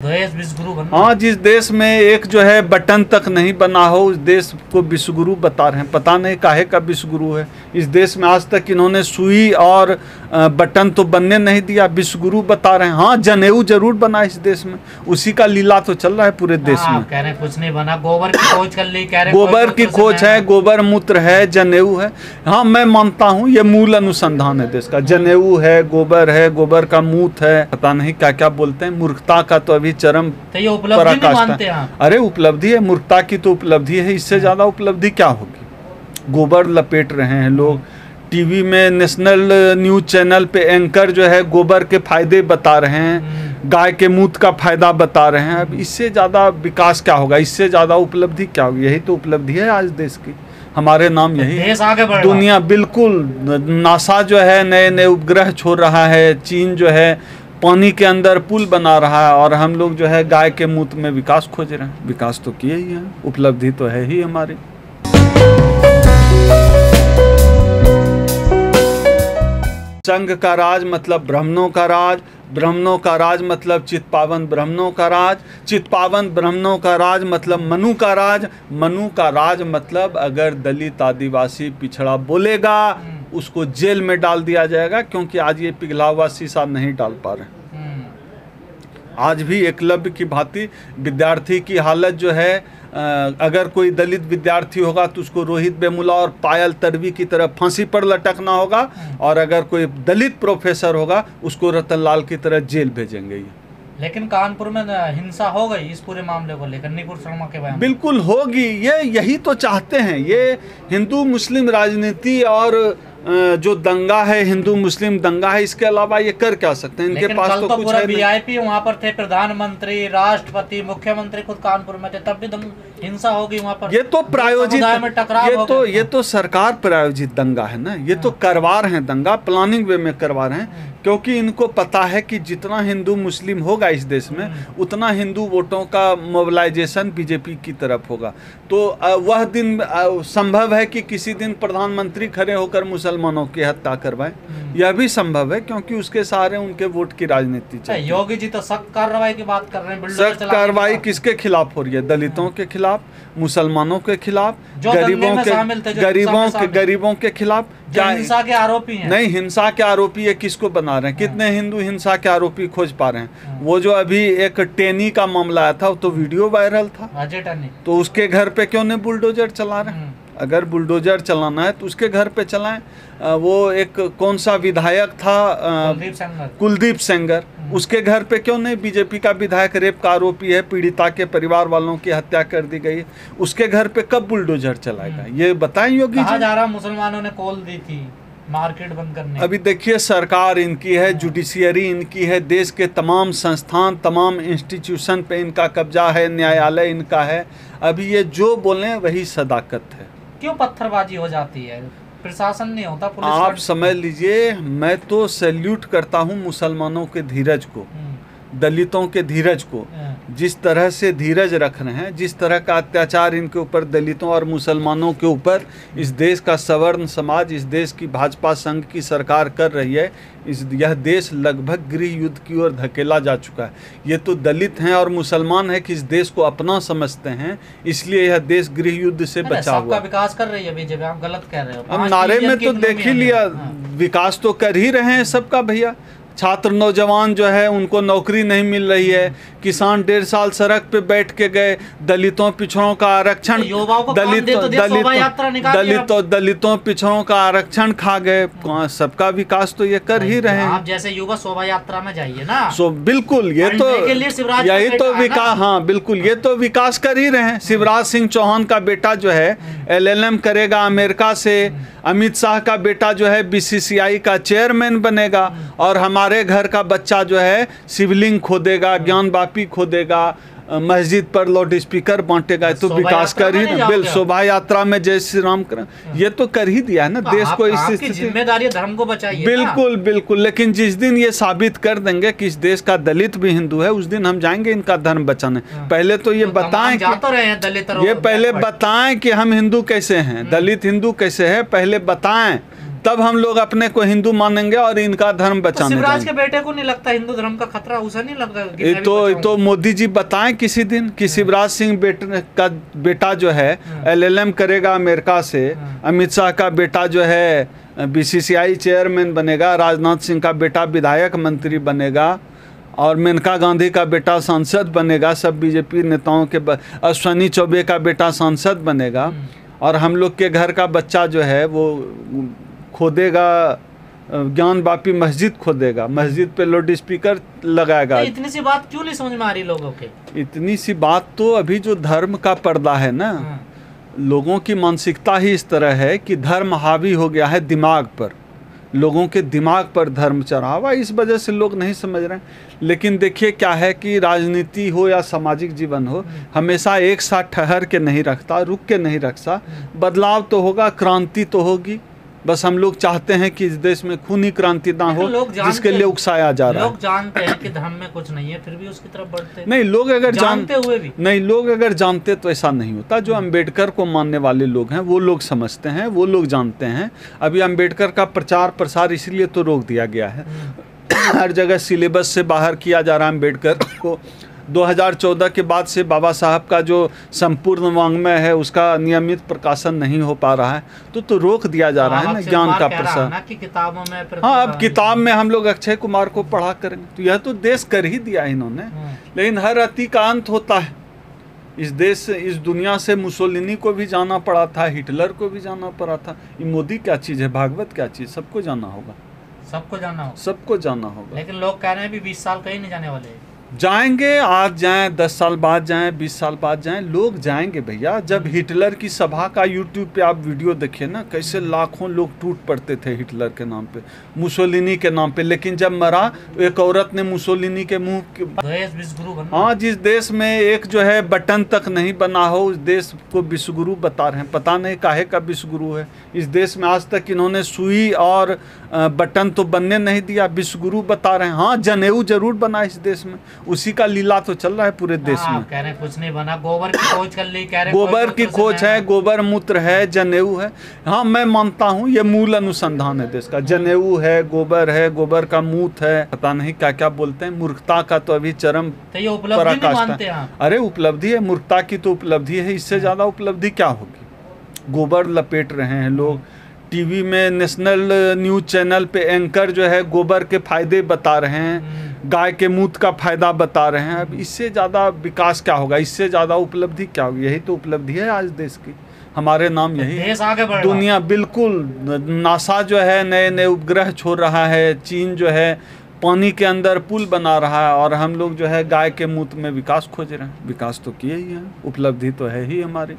देश विश्वगुरु बनना। हाँ, जिस देश में एक जो है बटन तक नहीं बना हो उस देश को विश्वगुरु बता रहे हैं। पता नहीं काहे का विश्वगुरु है। इस देश में आज तक इन्होंने सुई और बटन तो बनने नहीं दिया, विश्वगुरु बता रहे हैं। हाँ, जनेऊ जरूर बना इस देश में, उसी का लीला तो चल रहा है पूरे देश में। कह रहे कुछ नहीं बना, गोबर की खोज कर ली, कह रहे गोबर की खोज है, गोबर मूत्र है, जनेऊ है। हाँ, मैं मानता हूँ ये मूल अनुसंधान है देश का। जनेऊ है, गोबर है, गोबर का मूत्र है, पता नहीं क्या क्या बोलते हैं। मूर्खता का तो अभी चरम पराकाष्ठा। अरे उपलब्धि है, मूर्खता की तो उपलब्धि है, इससे ज्यादा उपलब्धि क्या होगी। गोबर लपेट रहे हैं लोग, टीवी में नेशनल न्यूज चैनल पे एंकर जो है गोबर के फायदे बता रहे हैं, गाय के मूत्र का फायदा बता रहे हैं। अब इससे ज़्यादा विकास क्या होगा, इससे ज़्यादा उपलब्धि क्या होगी। यही तो उपलब्धि है आज देश की, हमारे नाम यही देश आगे बढ़ दुनिया। बिल्कुल, नासा जो है नए नए उपग्रह छोड़ रहा है, चीन जो है पानी के अंदर पुल बना रहा है, और हम लोग जो है गाय के मूत्र में विकास खोज रहे हैं। विकास तो किए ही है, उपलब्धि तो है ही हमारी। संघ का राज मतलब ब्राह्मणों का राज, ब्राह्मणों का राज मतलब चित्पावन ब्राह्मणों का राज, चित्पावन ब्राह्मणों का राज मतलब मनु का राज, मनु का राज मतलब अगर दलित आदिवासी पिछड़ा बोलेगा उसको जेल में डाल दिया जाएगा, क्योंकि आज ये पिघला हुआ शीशा नहीं डाल पा रहे। आज भी एकलव्य की भांति विद्यार्थी की हालत जो है, अगर कोई दलित विद्यार्थी होगा तो उसको रोहित वेमुला और पायल तडवी की तरह फांसी पर लटकना होगा, और अगर कोई दलित प्रोफेसर होगा उसको रतनलाल की तरह जेल भेजेंगे। ये लेकिन कानपुर में हिंसा हो गई इस पूरे मामले को लेकर, निकुल शर्मा के बयान। बिल्कुल होगी, ये यही तो चाहते हैं। ये हिंदू मुस्लिम राजनीति और जो दंगा है, हिंदू मुस्लिम दंगा है, इसके अलावा ये कर क्या सकते हैं। इनके पास तो कुछ है नहीं। वीआईपी वहाँ पर थे, प्रधानमंत्री, राष्ट्रपति, मुख्यमंत्री खुद कानपुर में थे, तब भी हिंसा होगी वहाँ पर। ये तो प्रायोजित, ये तो सरकार प्रायोजित दंगा है ना। ये तो करवा रहे हैं दंगा, प्लानिंग वे में करवा रहे हैं, क्योंकि इनको पता है कि जितना हिंदू मुस्लिम होगा इस देश में उतना हिंदू वोटों का मोबिलाइजेशन बीजेपी की तरफ होगा। तो वह दिन संभव है कि किसी दिन प्रधानमंत्री खड़े होकर मुसलमानों की हत्या करवाएं, यह भी संभव है, क्योंकि उसके सहारे उनके वोट की राजनीति चलती है। योगी जी तो सख्त कार्रवाई की बात कर रहे हैं। सख्त कार्रवाई किसके खिलाफ हो रही है? दलितों के खिलाफ, मुसलमानों के खिलाफ, गरीबों के खिलाफ। क्या हिंसा के आरोपी हैं? नहीं, हिंसा के आरोपी ये किसको बना रहे हैं? कितने हिंदू हिंसा के आरोपी खोज पा रहे हैं? वो जो अभी एक टेनी का मामला आया था, तो वीडियो वायरल था, अजय टेनी, तो उसके घर पे क्यों नहीं बुलडोजर चला रहे हैं? अगर बुलडोजर चलाना है तो उसके घर पे चलाएं। वो एक कौन सा विधायक था, कुलदीप सेंगर, उसके घर पे क्यों नहीं? बीजेपी का विधायक रेप का आरोपी है, पीड़िता के परिवार वालों की हत्या कर दी गई, उसके घर पे कब बुलडोजर चलाएगा? ये बताएं योगी जी। जा रहा मुसलमानों ने कॉल दी थी मार्केट बंद करने। अभी देखिए, सरकार इनकी है, जुडिशियरी इनकी है, देश के तमाम संस्थान, तमाम इंस्टीट्यूशन पे इनका कब्जा है, न्यायालय इनका है। अभी ये जो बोलें वही सदाकत है। क्यों पत्थरबाजी हो जाती है? प्रशासन नहीं होता, पुलिस। आप समझ लीजिए, मैं तो सैल्यूट करता हूँ मुसलमानों के धीरज को, दलितों के धीरज को। जिस तरह से धीरज रख रहे हैं, जिस तरह का अत्याचार इनके ऊपर, दलितों और मुसलमानों के ऊपर इस देश का सवर्ण समाज, इस देश की भाजपा संघ की सरकार कर रही है, यह देश लगभग गृह युद्ध की ओर धकेला जा चुका है। ये तो दलित हैं और मुसलमान हैं कि इस देश को अपना समझते हैं, इसलिए यह देश गृह युद्ध से बचा हुआ है। विकास कर रही है बीजेपी, आप गलत कह रहे हो। अब नारे में तो देख ही लिया, विकास तो कर ही रहे हैं सबका भैया। छात्र नौजवान जो है उनको नौकरी नहीं मिल रही है, किसान 1.5 साल सड़क पे बैठ के गए, दलितों पिछड़ों का आरक्षण, दलितों पिछड़ों का आरक्षण खा गए। सबका विकास तो ये कर ही रहे हैं। आप जैसे युवा शोभा यात्रा में जाइए ना, बिल्कुल, ये तो यही तो विकास, हाँ बिल्कुल, ये तो विकास कर ही रहे हैं। शिवराज सिंह चौहान का बेटा जो है LLM करेगा अमेरिका से, अमित शाह का बेटा जो है BCCI का चेयरमैन बनेगा, और हमारे घर का बच्चा जो है शिवलिंग खोदेगा, ज्ञान वापी खोदेगा, मस्जिद पर लाउड स्पीकर बांटेगा। तो विकास कर ही ना, बिल शोभा यात्रा में जय श्री राम कर, ये तो कर ही दिया है ना देश को। इस जिम्मेदारी धर्म को बचाइए। बिल्कुल बिल्कुल, लेकिन जिस दिन ये साबित कर देंगे कि इस देश का दलित भी हिंदू है, उस दिन हम जाएंगे इनका धर्म बचाने। पहले तो ये बताएं, ये पहले बताएं कि हम हिंदू कैसे हैं, दलित हिंदू कैसे है, पहले बताएं, तब हम लोग अपने को हिंदू मानेंगे और इनका धर्म बचाने शिवराज जाएंगे। के बेटे को नहीं लगता हिंदू धर्म का खतरा, उसे नहीं लगता कि मैं भी तो मोदी जी बताएं किसी दिन कि शिवराज सिंह का बेटा जो है LLM करेगा अमेरिका से, अमित शाह का बेटा जो है BCCI चेयरमैन बनेगा, राजनाथ सिंह का बेटा विधायक मंत्री बनेगा, और मेनका गांधी का बेटा सांसद बनेगा, सब बीजेपी नेताओं के अश्वनी चौबे का बेटा सांसद बनेगा, और हम लोग के घर का बच्चा जो है वो खोदेगा ज्ञान वापी मस्जिद खोदेगा, मस्जिद पे लाउड स्पीकर लगाएगा। इतनी सी बात क्यों नहीं समझ में आ रही लोगों के? इतनी सी बात तो अभी जो धर्म का पर्दा है ना, लोगों की मानसिकता ही इस तरह है कि धर्म हावी हो गया है दिमाग पर, लोगों के दिमाग पर धर्म चढ़ा हुआ, इस वजह से लोग नहीं समझ रहे हैं। लेकिन देखिए क्या है कि राजनीति हो या सामाजिक जीवन हो, हमेशा एक साथ ठहर के नहीं रखता, रुक के नहीं रखता। बदलाव तो होगा, क्रांति तो होगी, बस हम लोग चाहते हैं कि इस देश में खूनी क्रांति ना हो, जिसके लिए उकसाया जा रहा है। लोग जानते हैं कि धर्म में कुछ नहीं है, फिर भी उसकी तरफ बढ़ते हैं। नहीं, लोग अगर जानते हुए भी नहीं, लोग अगर जानते तो ऐसा नहीं होता। जो अंबेडकर को मानने वाले लोग हैं वो लोग समझते हैं, वो लोग जानते हैं। अभी अंबेडकर का प्रचार प्रसार इसलिए तो रोक दिया गया है, हर जगह सिलेबस से बाहर किया जा रहा है अम्बेडकर को। 2014 के बाद से बाबा साहब का जो संपूर्ण वाङ्मय है उसका नियमित प्रकाशन नहीं हो पा रहा है, तो रोक दिया जा रहा है ना ज्ञान का प्रसार। किताबों में हाँ, अब किताब में हम लोग अक्षय कुमार को पढ़ा करेंगे, तो यह तो देश कर ही दिया इन्होंने। लेकिन हर अति का अंत होता है। इस देश से, इस दुनिया से मुसोलिनी को भी जाना पड़ा था, हिटलर को भी जाना पड़ा था। ये मोदी क्या चीज़ है, भागवत क्या चीज़, सबको जाना होगा, सबको जाना होगा, सबको जाना होगा। लेकिन लोग कह रहे हैं भी 20 साल कहीं नहीं जाने वाले। जाएंगे, आज जाएं, 10 साल बाद जाएं, 20 साल बाद जाएं, लोग जाएंगे भैया। जब हिटलर की सभा का यूट्यूब पे आप वीडियो देखिए ना, कैसे लाखों लोग टूट पड़ते थे हिटलर के नाम पे, मुसोलिनी के नाम पे। लेकिन जब मरा, एक औरत ने मुसोलिनी के मुंह हाँ, जिस देश में एक जो है बटन तक नहीं बना हो, उस देश को विश्वगुरु बता रहे हैं। पता नहीं काहे का विश्वगुरु है इस देश में। आज तक इन्होंने सुई और बटन तो बनने नहीं दिया, विश्वगुरु बता रहे हैं। हाँ, जनेऊ जरूर बना इस देश में, उसी का लीला तो चल रहा है पूरे देश में। कह रहे हैं कुछ नहीं बना, गोबर की खोज कर ली, कह रहे गोबर की खोज है, गोबर मूत्र है, जनेऊ है। हाँ, मैं मानता हूँ ये मूल अनुसंधान है देश का। जनेऊ है, गोबर है, गोबर का मूत्र है, पता नहीं क्या क्या बोलते हैं। मूर्खता का तो अभी चरम पराकाष्ठा है। अरे उपलब्धि है, मूर्खता की तो उपलब्धि है, इससे ज्यादा उपलब्धि क्या होगी। गोबर लपेट रहे हैं लोग, टीवी में नेशनल न्यूज चैनल पे एंकर जो है गोबर के फायदे बता रहे हैं, गाय के मूत्र का फायदा बता रहे हैं। अब इससे ज़्यादा विकास क्या होगा, इससे ज़्यादा उपलब्धि क्या होगी। यही तो उपलब्धि है आज देश की, हमारे नाम यही है। देश आगे बढ़ दुनिया बिल्कुल, नासा जो है नए नए उपग्रह छोड़ रहा है, चीन जो है पानी के अंदर पुल बना रहा है, और हम लोग जो है गाय के मूत्र में विकास खोज रहे हैं। विकास तो किए ही हैं, उपलब्धि तो है ही हमारी।